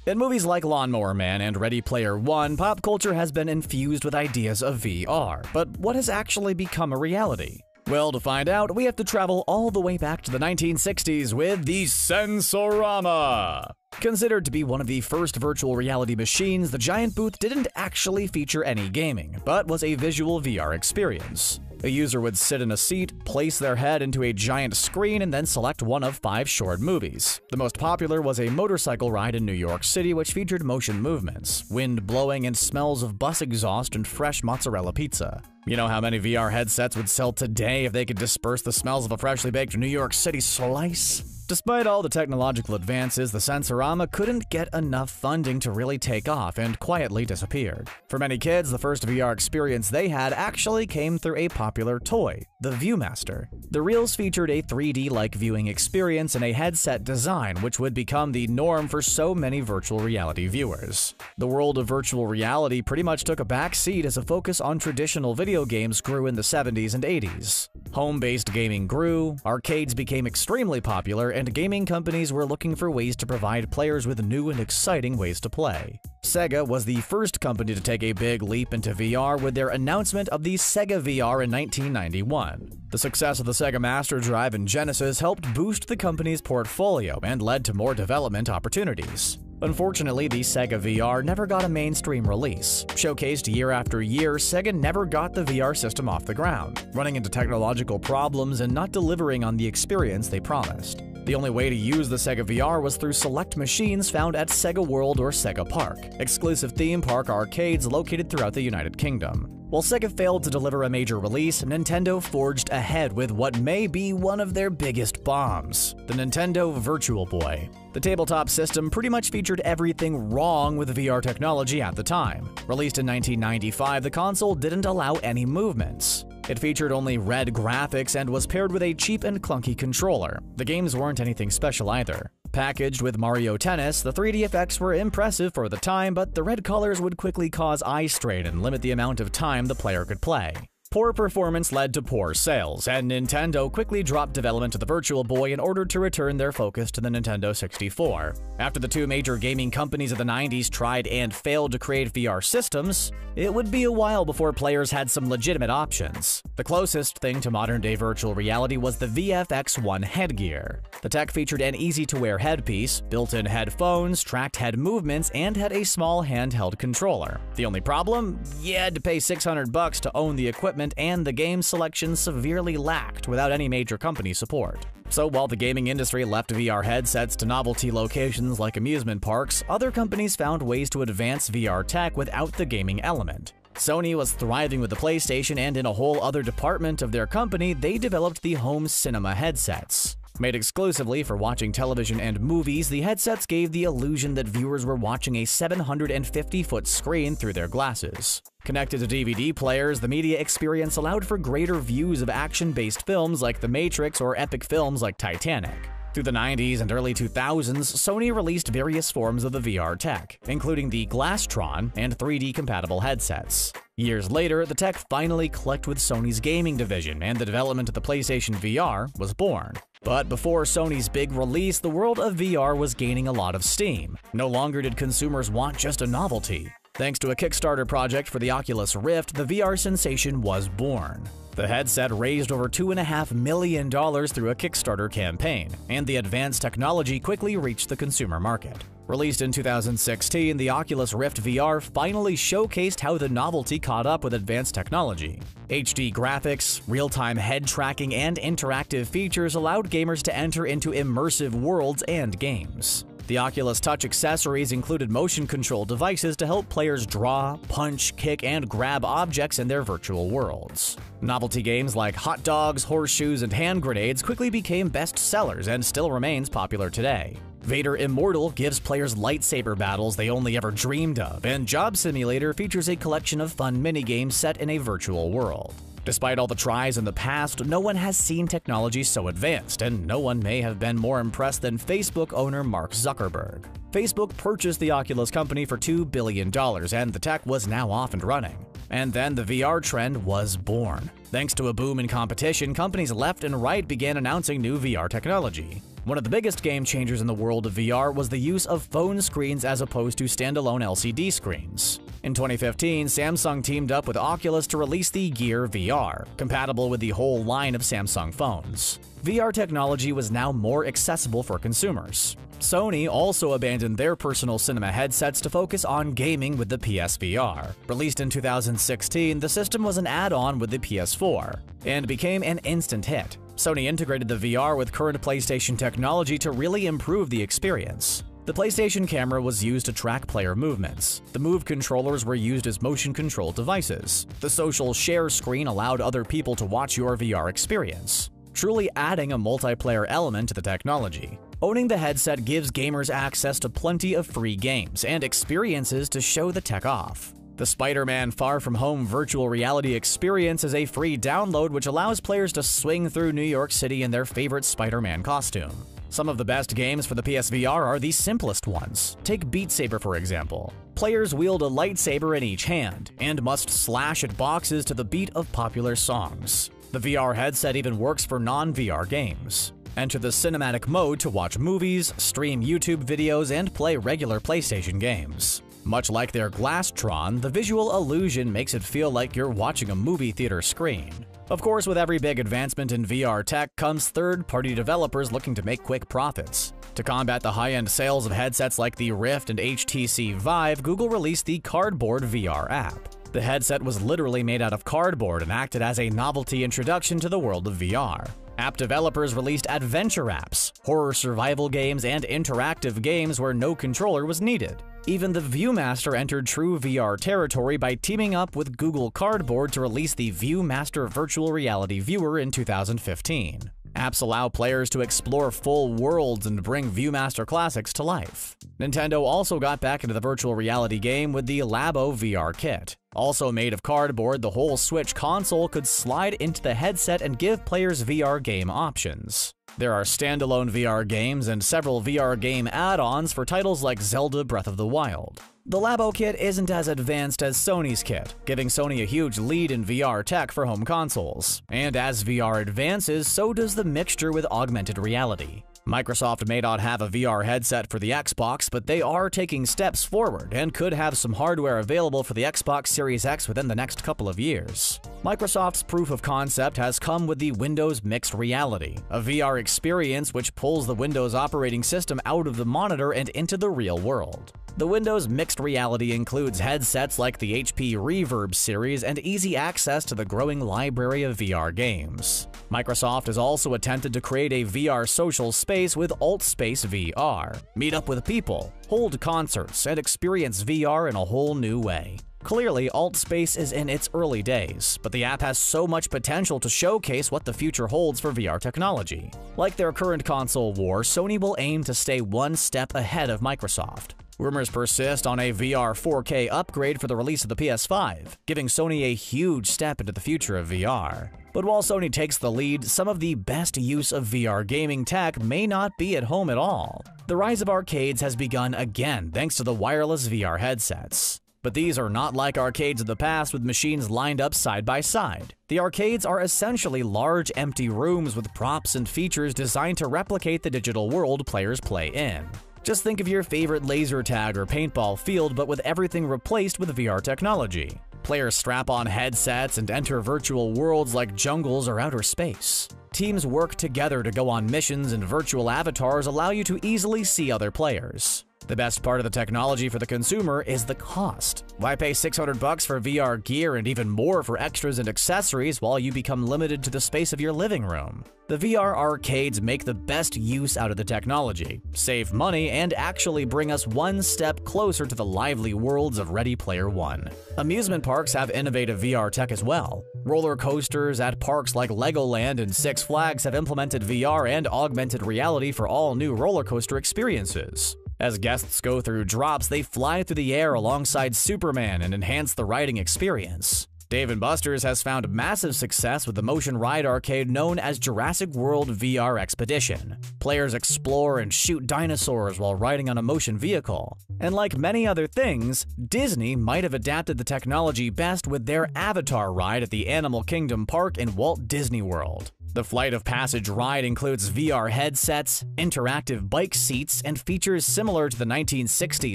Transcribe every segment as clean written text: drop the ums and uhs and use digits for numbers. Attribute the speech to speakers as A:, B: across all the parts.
A: In movies like Lawnmower Man and Ready Player One, pop culture has been infused with ideas of VR, but what has actually become a reality? Well, to find out, we have to travel all the way back to the 1960s with the Sensorama. Considered to be one of the first virtual reality machines, the giant booth didn't actually feature any gaming, but was a visual VR experience. A user would sit in a seat, place their head into a giant screen, and then select one of 5 short movies. The most popular was a motorcycle ride in New York City, which featured motion movements, wind blowing, and smells of bus exhaust and fresh mozzarella pizza. You know how many VR headsets would sell today if they could disperse the smells of a freshly baked New York City slice? Despite all the technological advances, the Sensorama couldn't get enough funding to really take off and quietly disappeared. For many kids, the first VR experience they had actually came through a popular toy, the Viewmaster. The reels featured a 3D-like viewing experience and a headset design, which would become the norm for so many virtual reality viewers. The world of virtual reality pretty much took a back seat as a focus on traditional video games grew in the 70s and 80s. Home-based gaming grew, arcades became extremely popular, and gaming companies were looking for ways to provide players with new and exciting ways to play. Sega was the first company to take a big leap into VR with their announcement of the Sega VR in 1991. The success of the Sega Master Drive and Genesis helped boost the company's portfolio and led to more development opportunities. Unfortunately, the Sega VR never got a mainstream release. Showcased year after year, Sega never got the VR system off the ground, running into technological problems and not delivering on the experience they promised. The only way to use the Sega VR was through select machines found at Sega World or Sega Park, exclusive theme park arcades located throughout the United Kingdom. While Sega failed to deliver a major release, Nintendo forged ahead with what may be one of their biggest bombs, the Nintendo Virtual Boy. The tabletop system pretty much featured everything wrong with VR technology at the time. Released in 1995, the console didn't allow any movements. It featured only red graphics and was paired with a cheap and clunky controller. The games weren't anything special either. Packaged with Mario Tennis, the 3D effects were impressive for the time, but the red colors would quickly cause eye strain and limit the amount of time the player could play. Poor performance led to poor sales, and Nintendo quickly dropped development of the Virtual Boy in order to return their focus to the Nintendo 64. After the 2 major gaming companies of the 90s tried and failed to create VR systems, it would be a while before players had some legitimate options. The closest thing to modern-day virtual reality was the VFX-1 headgear. The tech featured an easy-to-wear headpiece, built-in headphones, tracked head movements, and had a small handheld controller. The only problem? You had to pay $600 to own the equipment, and the game selection severely lacked without any major company support. So while the gaming industry left VR headsets to novelty locations like amusement parks, other companies found ways to advance VR tech without the gaming element. Sony was thriving with the PlayStation, and in a whole other department of their company, they developed the home cinema headsets. Made exclusively for watching television and movies, the headsets gave the illusion that viewers were watching a 750-foot screen through their glasses. Connected to DVD players, the media experience allowed for greater views of action-based films like The Matrix or epic films like Titanic. Through the 90s and early 2000s, Sony released various forms of the VR tech, including the Glasstron and 3D-compatible headsets. Years later, the tech finally clicked with Sony's gaming division, and the development of the PlayStation VR was born. But before Sony's big release, the world of VR was gaining a lot of steam. No longer did consumers want just a novelty. Thanks to a Kickstarter project for the Oculus Rift, the VR sensation was born. The headset raised over $2.5 million through a Kickstarter campaign, and the advanced technology quickly reached the consumer market. Released in 2016, the Oculus Rift VR finally showcased how the novelty caught up with advanced technology. HD graphics, real-time head tracking, and interactive features allowed gamers to enter into immersive worlds and games. The Oculus Touch accessories included motion control devices to help players draw, punch, kick, and grab objects in their virtual worlds. Novelty games like Hot Dogs, Horseshoes, and Hand Grenades quickly became bestsellers and still remains popular today. Vader Immortal gives players lightsaber battles they only ever dreamed of, and Job Simulator features a collection of fun minigames set in a virtual world. Despite all the tries in the past, no one has seen technology so advanced, and no one may have been more impressed than Facebook owner Mark Zuckerberg. Facebook purchased the Oculus company for $2 billion, and the tech was now off and running. And then the VR trend was born. Thanks to a boom in competition, companies left and right began announcing new VR technology. One of the biggest game changers in the world of VR was the use of phone screens as opposed to standalone LCD screens. In 2015, Samsung teamed up with Oculus to release the Gear VR, compatible with the whole line of Samsung phones. VR technology was now more accessible for consumers. Sony also abandoned their personal cinema headsets to focus on gaming with the PSVR. Released in 2016, the system was an add-on with the PS4 and became an instant hit. Sony integrated the VR with current PlayStation technology to really improve the experience. The PlayStation camera was used to track player movements. The Move controllers were used as motion control devices. The social share screen allowed other people to watch your VR experience, truly adding a multiplayer element to the technology. Owning the headset gives gamers access to plenty of free games and experiences to show the tech off. The Spider-Man Far From Home virtual reality experience is a free download which allows players to swing through New York City in their favorite Spider-Man costume. Some of the best games for the PSVR are the simplest ones. Take Beat Saber for example. Players wield a lightsaber in each hand and must slash at boxes to the beat of popular songs. The VR headset even works for non-VR games. Enter the cinematic mode to watch movies, stream YouTube videos, and play regular PlayStation games. Much like their Glasstron, the visual illusion makes it feel like you're watching a movie theater screen. Of course, with every big advancement in VR tech comes third-party developers looking to make quick profits. To combat the high-end sales of headsets like the Rift and HTC Vive, Google released the Cardboard VR app. The headset was literally made out of cardboard and acted as a novelty introduction to the world of VR. App developers released adventure apps, horror survival games, and interactive games where no controller was needed. Even the Viewmaster entered true VR territory by teaming up with Google Cardboard to release the Viewmaster Virtual Reality Viewer in 2015. Apps allow players to explore full worlds and bring Viewmaster classics to life. Nintendo also got back into the virtual reality game with the Labo VR kit. Also made of cardboard, the whole Switch console could slide into the headset and give players VR game options. There are standalone VR games and several VR game add-ons for titles like Zelda Breath of the Wild. The Labo kit isn't as advanced as Sony's kit, giving Sony a huge lead in VR tech for home consoles. And as VR advances, so does the mixture with augmented reality. Microsoft may not have a VR headset for the Xbox, but they are taking steps forward and could have some hardware available for the Xbox Series X within the next couple of years. Microsoft's proof of concept has come with the Windows Mixed Reality, a VR experience which pulls the Windows operating system out of the monitor and into the real world. The Windows Mixed Reality includes headsets like the HP Reverb series and easy access to the growing library of VR games. Microsoft has also attempted to create a VR social space with AltSpace VR. Meet up with people, hold concerts, and experience VR in a whole new way. Clearly, AltSpace is in its early days, but the app has so much potential to showcase what the future holds for VR technology. Like their current console war, Sony will aim to stay one step ahead of Microsoft. Rumors persist on a VR 4K upgrade for the release of the PS5, giving Sony a huge step into the future of VR. But while Sony takes the lead, some of the best use of VR gaming tech may not be at home at all. The rise of arcades has begun again thanks to the wireless VR headsets. But these are not like arcades of the past with machines lined up side by side. The arcades are essentially large empty rooms with props and features designed to replicate the digital world players play in. Just think of your favorite laser tag or paintball field, but with everything replaced with VR technology. Players strap on headsets and enter virtual worlds like jungles or outer space. Teams work together to go on missions, and virtual avatars allow you to easily see other players. The best part of the technology for the consumer is the cost. Why pay $600 for VR gear and even more for extras and accessories while you become limited to the space of your living room? The VR arcades make the best use out of the technology, save money, and actually bring us one step closer to the lively worlds of Ready Player One. Amusement parks have innovative VR tech as well. Roller coasters at parks like Legoland and Six Flags have implemented VR and augmented reality for all new roller coaster experiences. As guests go through drops, they fly through the air alongside Superman and enhance the riding experience. Dave & Buster's has found massive success with the motion ride arcade known as Jurassic World VR Expedition. Players explore and shoot dinosaurs while riding on a motion vehicle. And like many other things, Disney might have adapted the technology best with their Avatar ride at the Animal Kingdom Park in Walt Disney World. The Flight of Passage ride includes VR headsets, interactive bike seats, and features similar to the 1960s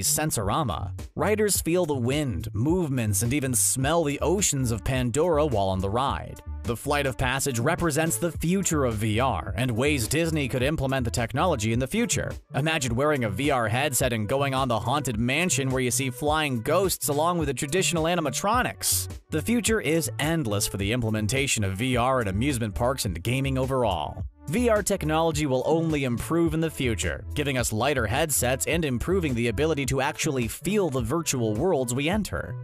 A: Sensorama. Riders feel the wind, movements, and even smell the oceans of Pandora while on the ride. The Flight of Passage represents the future of VR and ways Disney could implement the technology in the future. Imagine wearing a VR headset and going on the Haunted Mansion where you see flying ghosts along with the traditional animatronics. The future is endless for the implementation of VR at amusement parks and gaming overall. VR technology will only improve in the future, giving us lighter headsets and improving the ability to actually feel the virtual worlds we enter.